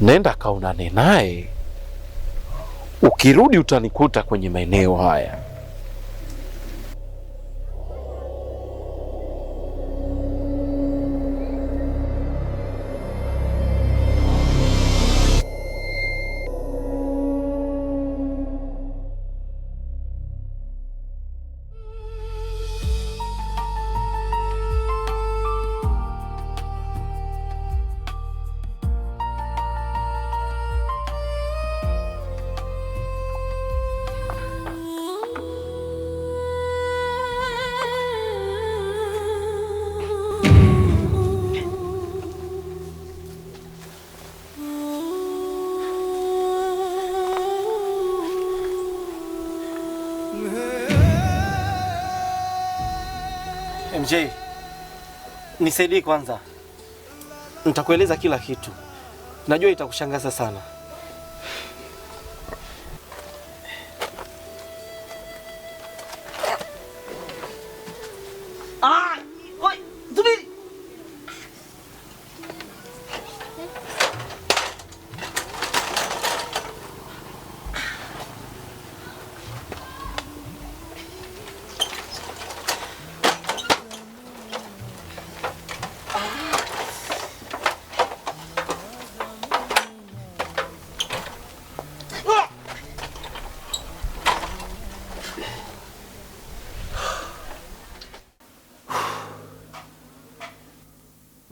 Nenda kaonane naye, ukirudi utanikuta kwenye maeneo haya. MJ, nisaidie kwanza. Nitakueleza kila kitu. Najua itakushangaza sana.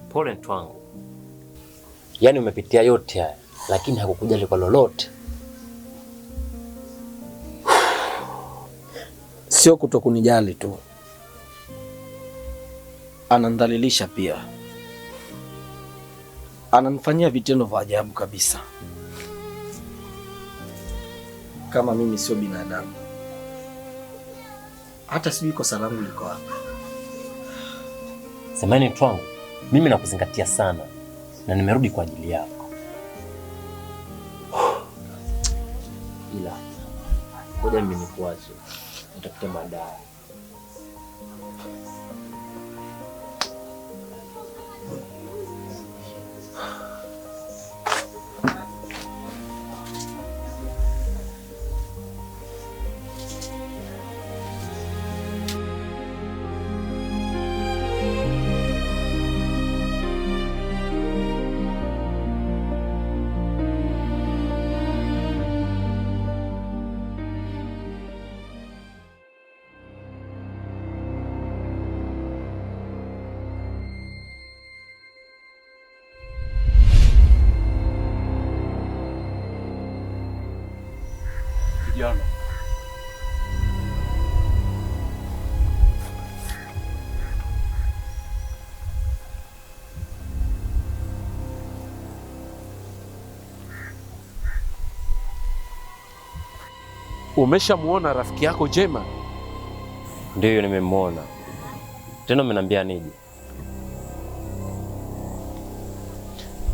Pole mtu wangu. Yaani umepitia yote haya lakini hakukujali kwa lolote. Sio kutokunijali tu, anandhalilisha pia, ananifanyia vitendo vya ajabu kabisa, kama mimi sio binadamu. Hata sijui kosa langu liko wapi. Semeni mtu wangu, mimi nakuzingatia sana na nimerudi kwa ajili yako. Ila ngoja mimi nikuache, nitafuta madawa. Kijana, umeshamuona rafiki yako Jema? Ndiyo, nimemwona. Tena umeniambia nije?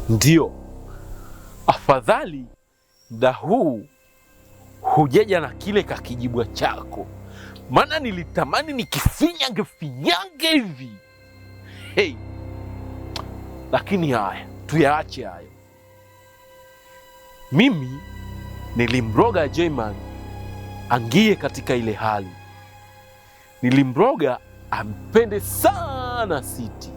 Ndiyo. Afadhali muda huu hujeja na kile kakijibwa chako, maana nilitamani nikifinyange hivi. Hey, lakini haya tuyaache hayo. Mimi nilimroga Jayman angie katika ile hali, nilimroga ampende sana Siti.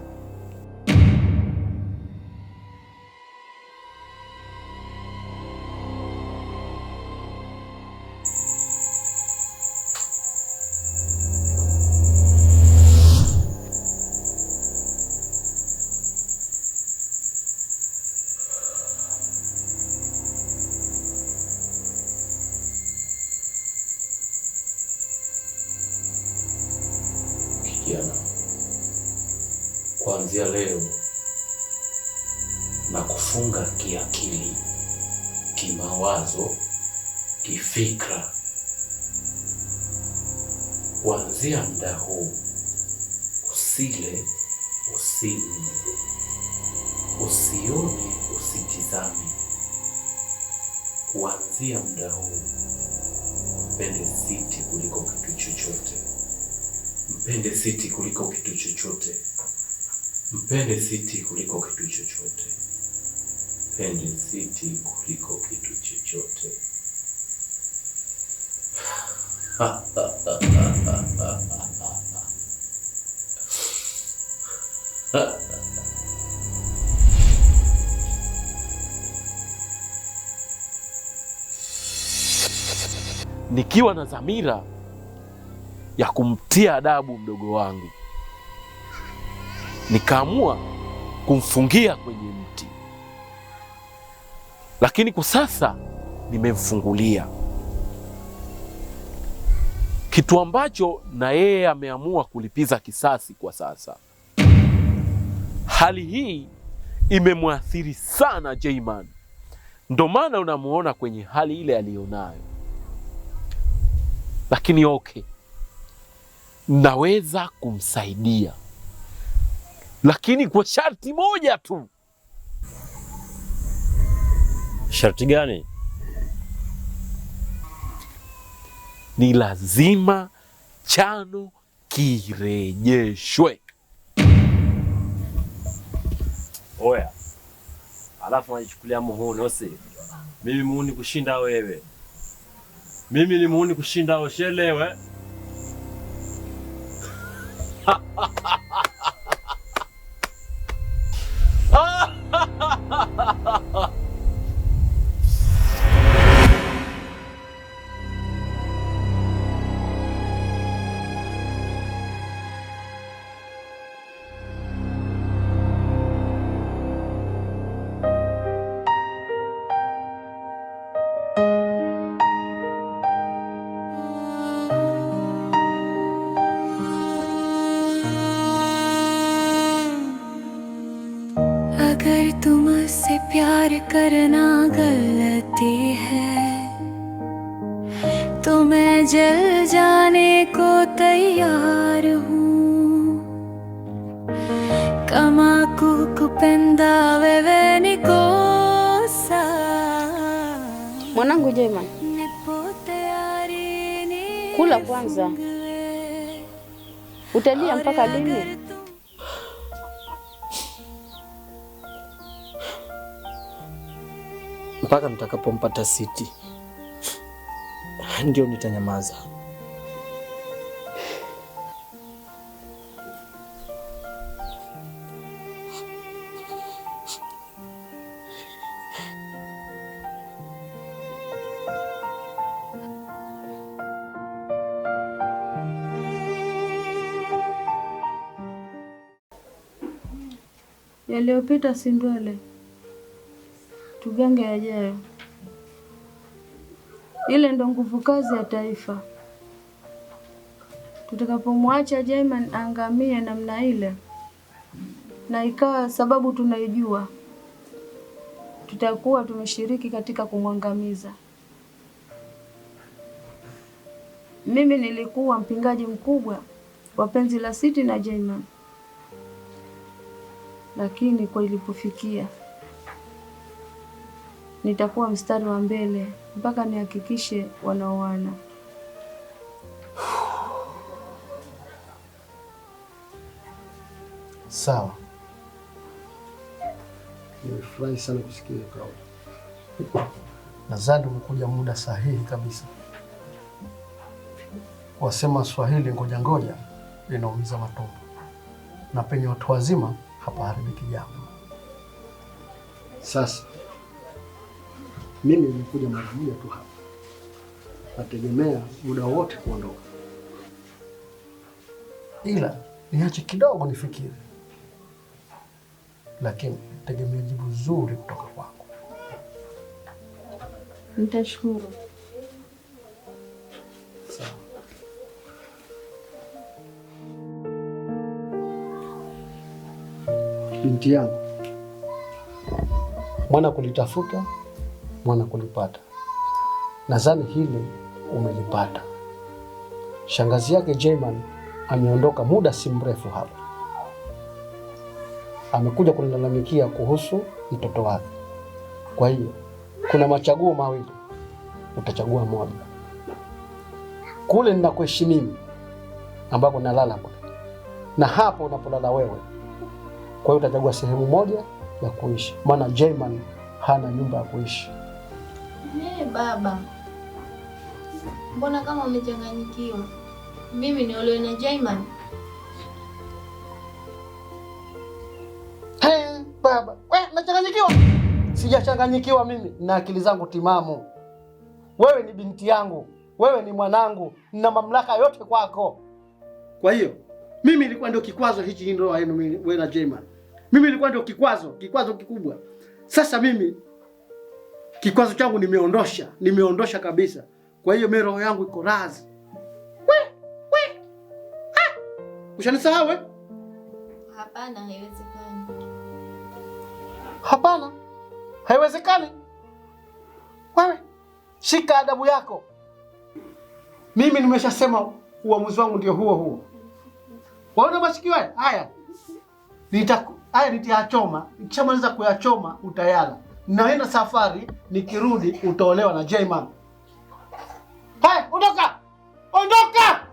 Kuanzia leo na kufunga kiakili, kimawazo, kifikra. Kuanzia muda huu usile, usinywe, usione, usitizame. Kuanzia muda huu mpende Siti kuliko kitu chochote. Mpende Siti kuliko kitu chochote. Mpende Siti kuliko kitu chochote. Mpende Siti kuliko kitu chochote. Nikiwa na dhamira ya kumtia adabu mdogo wangu, nikaamua kumfungia kwenye mti, lakini kwa sasa nimemfungulia, kitu ambacho na yeye ameamua kulipiza kisasi. Kwa sasa hali hii imemwathiri sana Jayman, ndo maana unamuona kwenye hali ile aliyonayo. Lakini okay, naweza kumsaidia, lakini kwa sharti moja tu. Sharti gani? Ni lazima chano kirejeshwe. Oya, alafu unajichukulia muhuni ose. Mimi muhuni kushinda wewe. Mimi ni muhuni kushinda wewe, shelewe. अगर तुमसे प्यार करना गलती है तो मैं जल जाने को तैयार हूँ. Kama kukupenda wewe nikosa. Mwanangu Jayman, kula kwanza. Utalia mpaka lini? Mpaka nitakapompata Siti ndio nitanyamaza. Yaliyopita si ndwele, tugange yajayo. Ile ndo nguvu kazi ya taifa. Tutakapomwacha Jayman angamie namna ile, na ikawa sababu tunaijua, tutakuwa tumeshiriki katika kumwangamiza. Mimi nilikuwa mpingaji mkubwa wa penzi la Siti na Jayman, lakini kwa ilipofikia, nitakuwa mstari wa mbele mpaka nihakikishe wanaoana. Sawa. Nimefurahi sana kusikia kauli. Nadhani umekuja muda sahihi kabisa. Wasema Swahili ngoja ngoja linaumiza matumbo, na penye watu wazima hapaharibiki jambo. Sasa mimi nimekuja mara moja tu hapa, nategemea muda wote kuondoka, ila niache kidogo nifikiri, lakini tegemea jibu zuri kutoka kwako. Nitashukuru. Sawa. Binti yangu, mwana kulitafuta, mwana kulipata. Nadhani hili umelipata. Shangazi yake Jayman ameondoka muda si mrefu hapa. Amekuja kunilalamikia kuhusu mtoto wake. Kwa hiyo kuna machaguo mawili, utachagua moja. Kule ninakoishi mimi, ambako nalala kule, na hapo unapolala wewe. Kwa hiyo utachagua sehemu moja ya kuishi, maana Jayman hana nyumba ya kuishi. Baba, mbona kama umechanganyikiwa? Mimi niolewe na Jaiman? Baba, nachanganyikiwa? Sijachanganyikiwa mimi, na akili zangu timamu. Wewe ni binti yangu, wewe ni mwanangu, nina mamlaka yote kwako. Kwa hiyo mimi nilikuwa ndio kikwazo hichi ndoa yenu wewe na Jaiman. Mimi nilikuwa ndio kikwazo kikubwa. Sasa mimi kikwazo changu nimeondosha kabisa. Kwa hiyo mimi roho yangu iko razi. Ushanisahau wewe? Hapana, haiwezekani. Hapana, haiwezekani. Wewe shika adabu yako. Mimi nimeshasema uamuzi wangu ndio huo. Waona masikio haya? Nitayachoma. Nikishamaliza kuyachoma utayala. Naenda safari, nikirudi utaolewa na Jaiman. Haya, ondoka! Ondoka!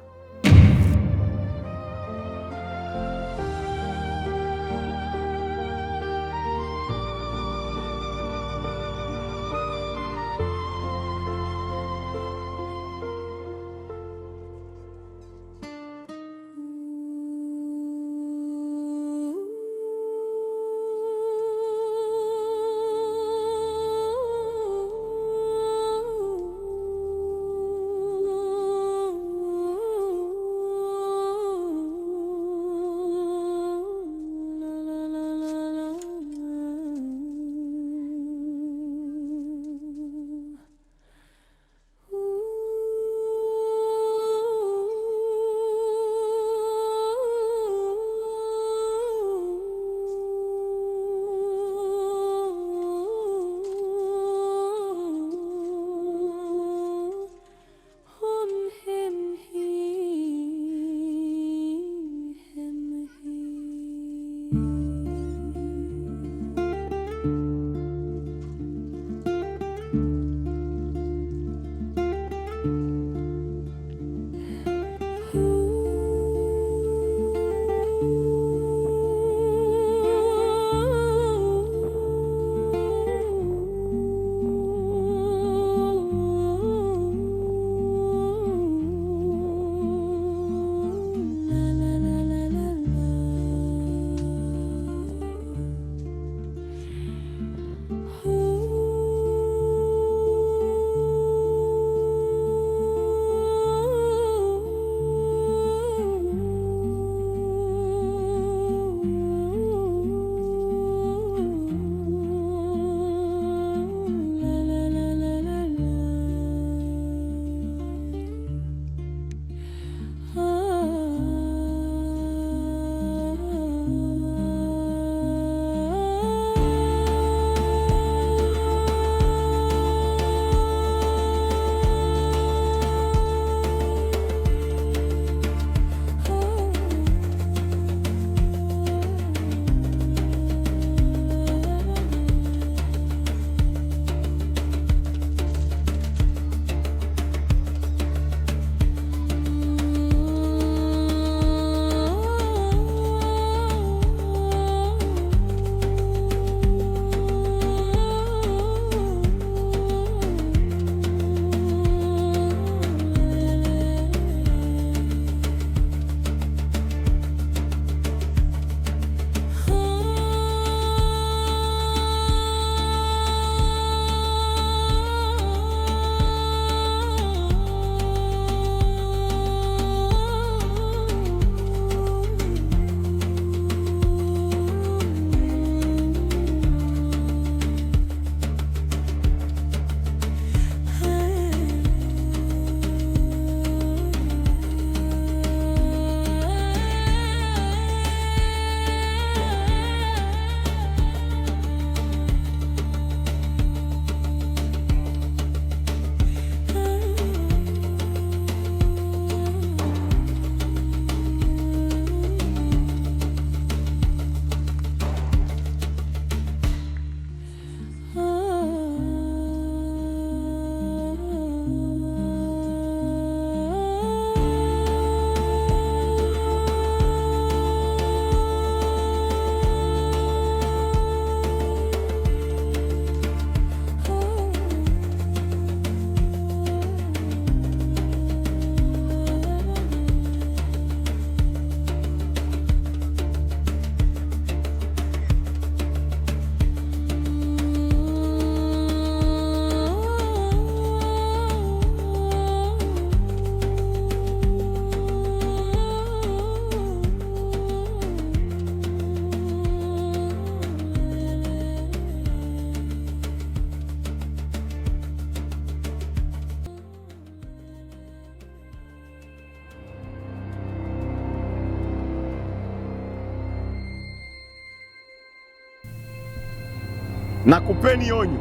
Nakupeni onyo,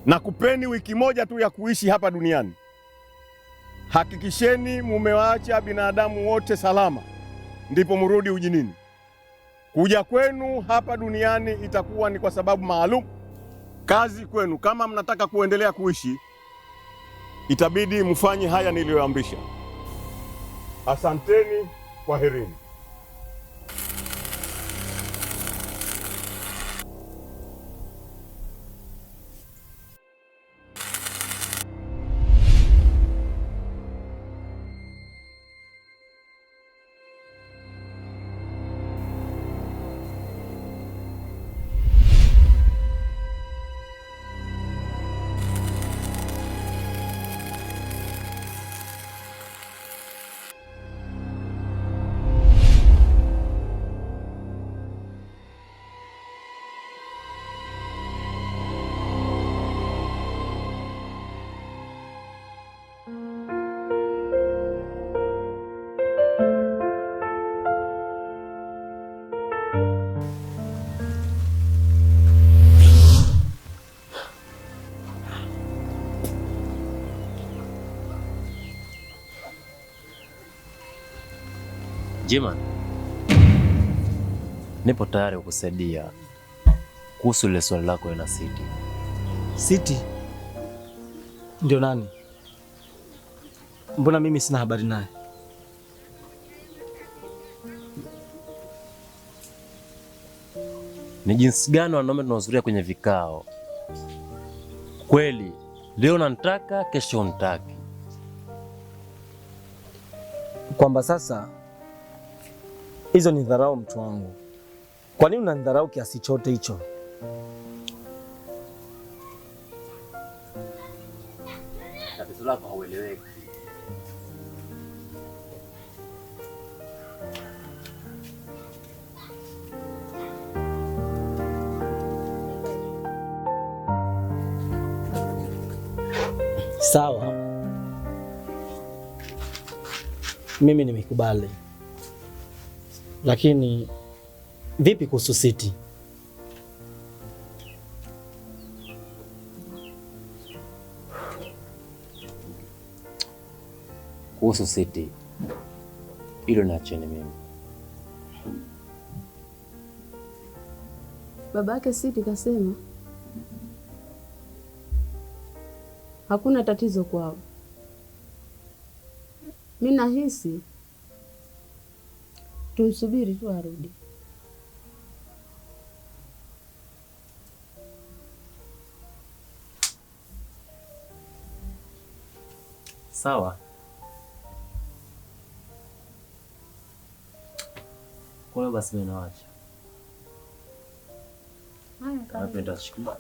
nakupeni wiki moja tu ya kuishi hapa duniani. Hakikisheni mumewaacha binadamu wote salama, ndipo murudi ujinini. Kuja kwenu hapa duniani itakuwa ni kwa sababu maalum. Kazi kwenu, kama mnataka kuendelea kuishi, itabidi mfanye haya niliyoamrisha. Asanteni, kwaherini. Jayman, nipo tayari kukusaidia kuhusu ile swali lako na Siti. Siti ndio nani? Mbona mimi sina habari naye? Ni jinsi gani wanaume tunahudhuria kwenye vikao? Kweli leo nantaka, kesho untaki. Kwamba sasa hizo ni dharau, mtu wangu. Kwa nini unanidharau kiasi chote hicho? Tatizo lako haueleweki. Sawa, mimi nimekubali, lakini vipi kuhusu Siti? Kuhusu Siti, hilo niacheni mimi. Babake Siti kasema hakuna tatizo kwao. Mimi nahisi tumsubiri tu arudi. Sawa. Kwa hiyo basi mimi naacha. Haya, kama Napenda shikuma.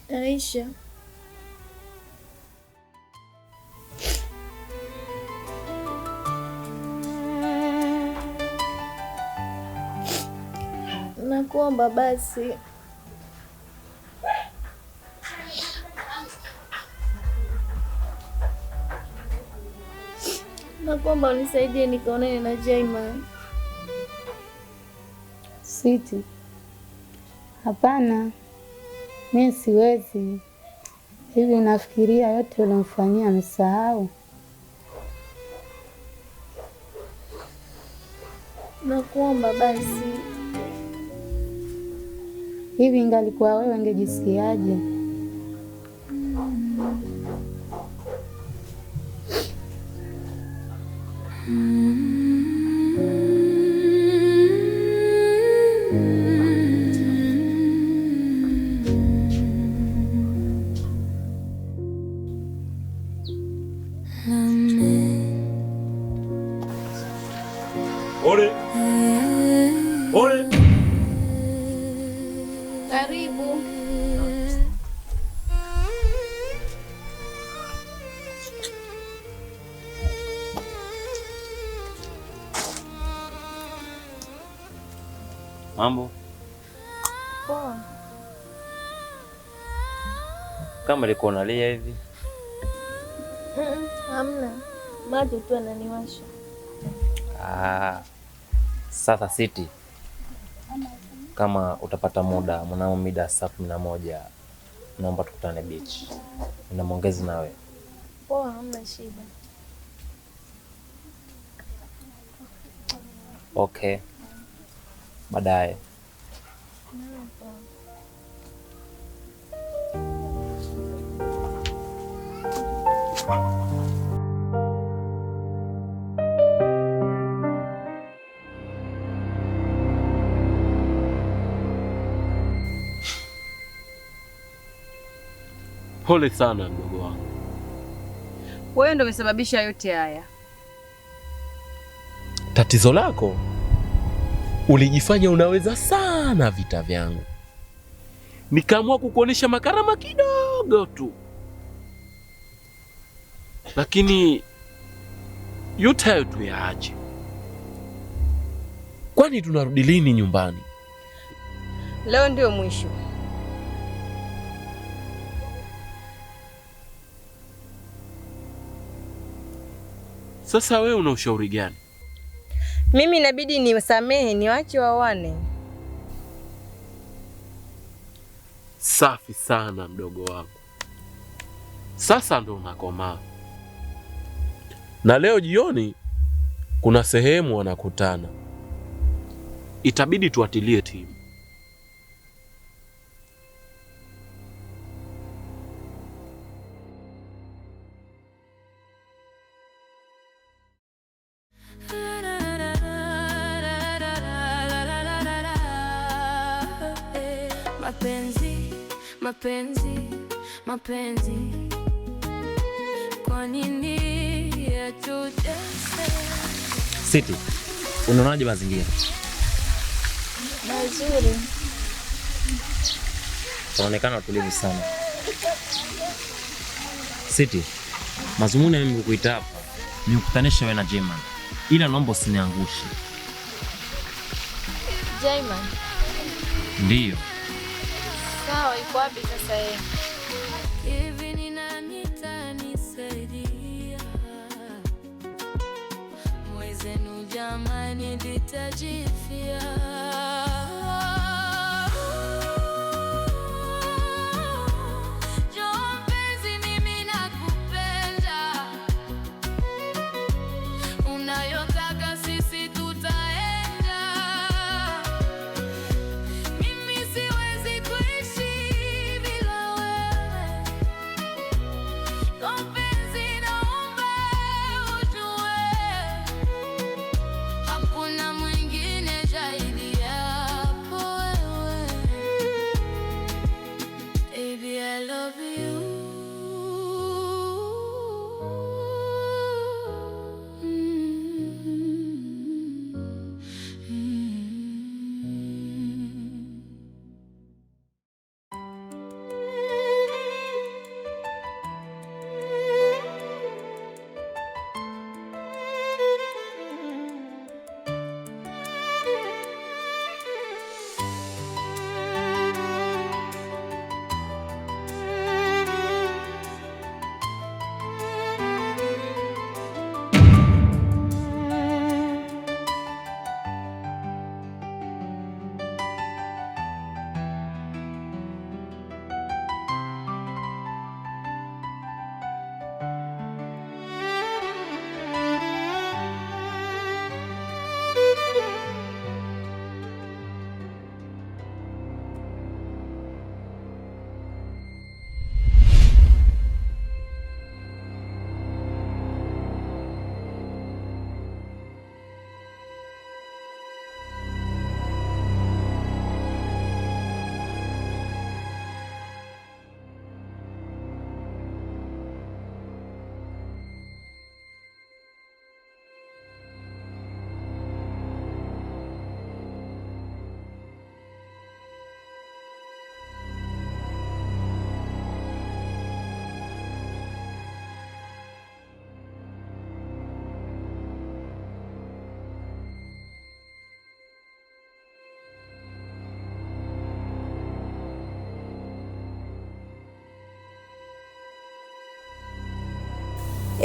Aisha, nakuomba basi nakuomba unisaidie nikaonane na Jayman. Siti, hapana, mimi siwezi. Hivi unafikiria yote uliomfanyia amesahau? Nakuomba basi. Hivi ingalikuwa wewe ungejisikiaje? Ole. Ole. Karibu. Mambo? Poa. Kama liko unalia hivi? Hamna. Macho tu ananiwasha. Sasa Siti, kama utapata muda mnamo mida saa 11, naomba tukutane beach. Nina maongezi nawe. Poa, hamna shida. Okay. Baadaye. Pole sana mdogo wangu. Wewe ndio umesababisha yote haya. Tatizo lako, ulijifanya unaweza sana vita vyangu, nikaamua kukuonesha makarama kidogo tu, lakini yote hayo tuyaache. Kwani tunarudi lini nyumbani? Leo ndio mwisho. Sasa wewe una ushauri gani? Mimi inabidi niwasamehe, niwache wawane. Safi sana mdogo wangu. Sasa ndo unakomaa. Na leo jioni kuna sehemu wanakutana. Itabidi tuatilie timu. Mapenzi, kwa nini yatutese? Siti, unaonaje mazingira? Mazuri. Unaonekana tulivu sana. Siti, mazumuni mimi kukuita hapa ni kukutanisha wewe na Jayman. Ila naomba usiniangushe. Jayman? Ndiyo. Sawa, iko wapi sasa yeye? Hivi ni nani atanisaidia? Mwezenu jamani nitajifia. Hakuna mwingine zaidi ya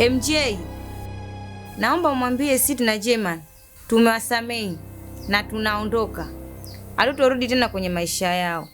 MJ, naomba umwambie Siti na Jayman tumewasamehi na tunaondoka, hatutorudi tena kwenye maisha yao.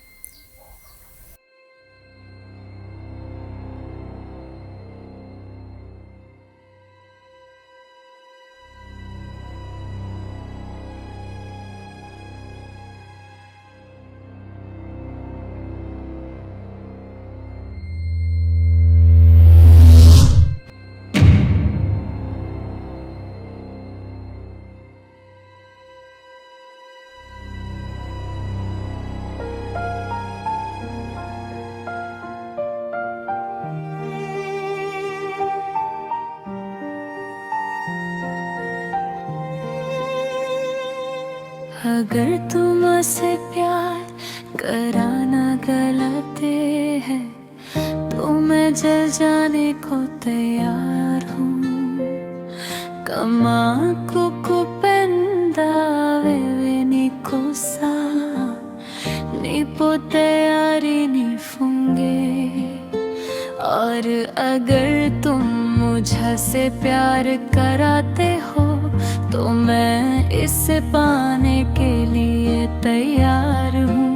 अगर तुमसे प्यार कराना गलत है तो मैं जल जाने को तैयार हूँ. Kama kukupenda wewe niko sawa, nipo tayari nifunge. और अगर तुम मुझसे प्यार कराते हो तो मैं इसे पाने के लिए तैयार हूँ.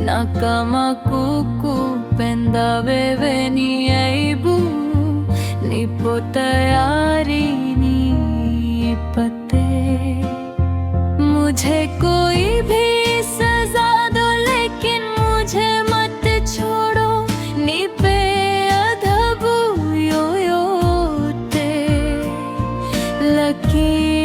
Na kama kukupenda wewe ni aibu, nipo tayari nipate. मुझे कोई भी सजा दो लेकिन मुझे मत छोड़ो. निपे अधबु योयोते लकी